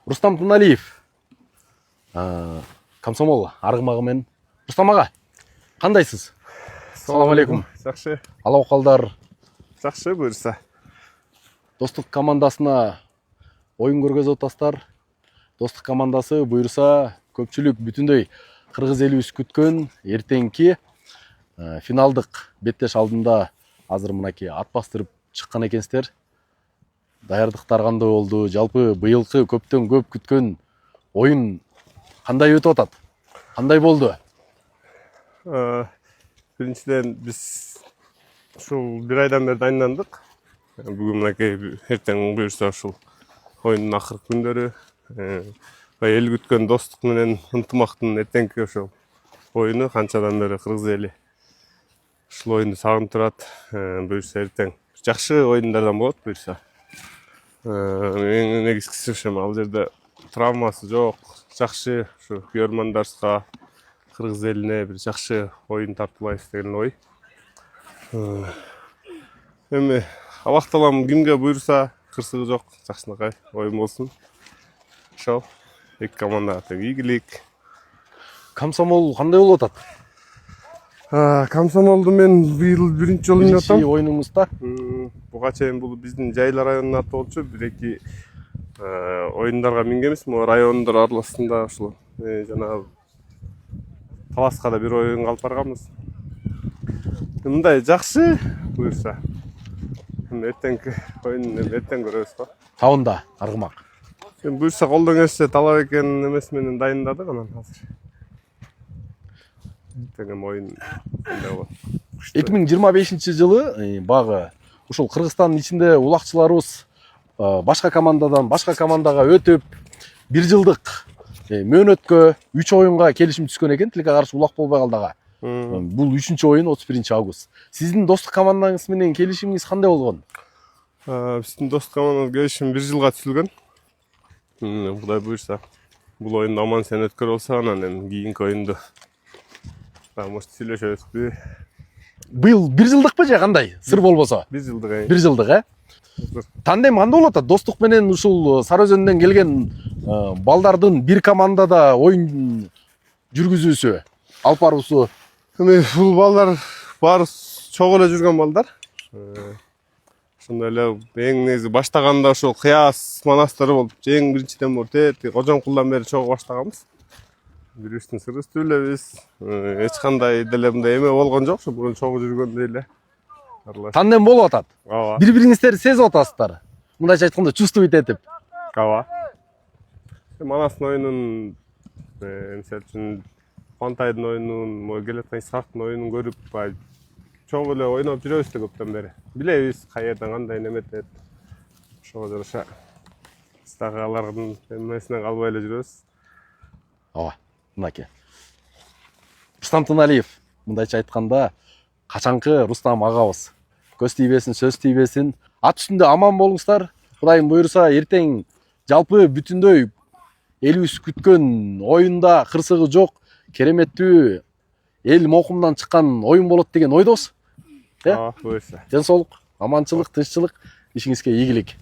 Рустам Туналиев, комсомол арғымағы мен. Рустам аға, қандайсыз? Салам алейкум. Жақсы. Алау қалдар. Жақсы бұйырса. Достық командасына ойын көргөзіп отастар. Достық командасы бұйырса көпчүлүк бүтүндөй Кыргыз элибиз күткөн эртеңки финалдык беттеш алдында азыр мынакей ат бастырып чыккан экенсиздер. Даярдыктар кандай болду? Жалпы быйылкы көптөн көп күткөн ойын кандай өтүп атат? Кандай болду? Биринчиден биз ушул бир айдан бери дайындандык. Бүгүн мынакей эртең буюрса ушул оюндун акыркы күндөрү эл күткөн достук менен ынтымактын эртеңки ошол оюну канчадан бери кыргыз эли ушул оюнду сагынып турат. Буюрса эртең жакшы оюндардан болот буюрса. Эң негизгиси ошо ал жерде травмасы жок, жакшы ушу көрөрмандарга, кыргыз элине бир жакшы оюн тартуулайбыз деген ой. Эми абакталам кимге буюрса кырсыгы жок, жакшынакай оюн болсун. Ошол эки командага тең ийгилик. Комсомол кандай болуп атат? Комсомолду мен быйыл биринчи жолу ойноп атам. Оюнуңузда Буга чейин бул биздин Жайла районунун аты болчу. Бир-эки оюндарга мингенбиз. Могу райондор аралашында ушул жанагы Таласка да бир оюнга алып барганбыз. Мындай жакшы буюрса. Эртеңки оюнду эртең көрөбүз го. Таунда аргымак. Буюрса колдон келсе талап экен эмес менен дайындадык анан азыр. Деген оюн кандай болот? 2025 багы ушул Кыргызстандын ичинде улакчыларыбыз башка командадан башка командага өтүп, бир жылдык мөөнөткө 3 оюнга келишим түшкөн экен. Тилекке каршы улак болбой калды ага. Бул 3-чү оюн 31 август. Сиздин достук командаңыз менен келишимиңиз кандай болгон? Биздин достук командабыз келишим 1 жылга түзүлгөн. Кудай буюрса бул оюнду аман сен өткөрө болсо анан эми кийинки оюнду может сүйлөшөбүзбү. Быйыл 1 жылдыкпы же кандай? Сыр болбосо. 1 жылдык. 1 жылдык, Тандем кандай болуп атат? Достук менен ушул Сары Өзөндөн келген балдардын бир командада оюн жүргүзүүсү, алып баруусу. Эми бул балдар баары чогуу эле жүргөн балдар. Ошондой эле эң негизи баштаганда ошол Кыяс монастыры болуп, эң биринчиден болуп, Кожомкулдан бери чогуу баштаганбыз. Бирибиздин сырыбызды билебиз. Эч кандай деле мындай эме болгон жок, ошо мурун чогуу жүргөндөй эле. Тандем болуп атат. Ооба. Бири-бириңиздерди сезип атасыздар. Мындайча айтканда чувствовать этип. Ооба. Манастын оюнун, мисалы үчүн Пантайдын оюнун, келаткан Исхактын оюнун көрүп, чогуу эле ойноп жүрөбүз да көптөн бери. Билебиз каерден кандай неметет. Ошого жараша биз дагы алардын эмесинен калбай эле жүрөбүз. Ооба, мынакей. Рустам Туналиев, мындайча айтканда, качанкы Рустам агабыз. Көз тийбесин, сөз тийбесин. Ат үстүндө аман болуңуздар. Кудайым буйрса, эртең жалпы бүтүндөй элибиз күткөн оюнда кырсыгы жок, кереметтүү эл мокумунан чыккан оюн болот деген ойдобуз. Ооба, буйрса. Ден соолук, аманчылык, тынччылык, ишиңизге ийгилик.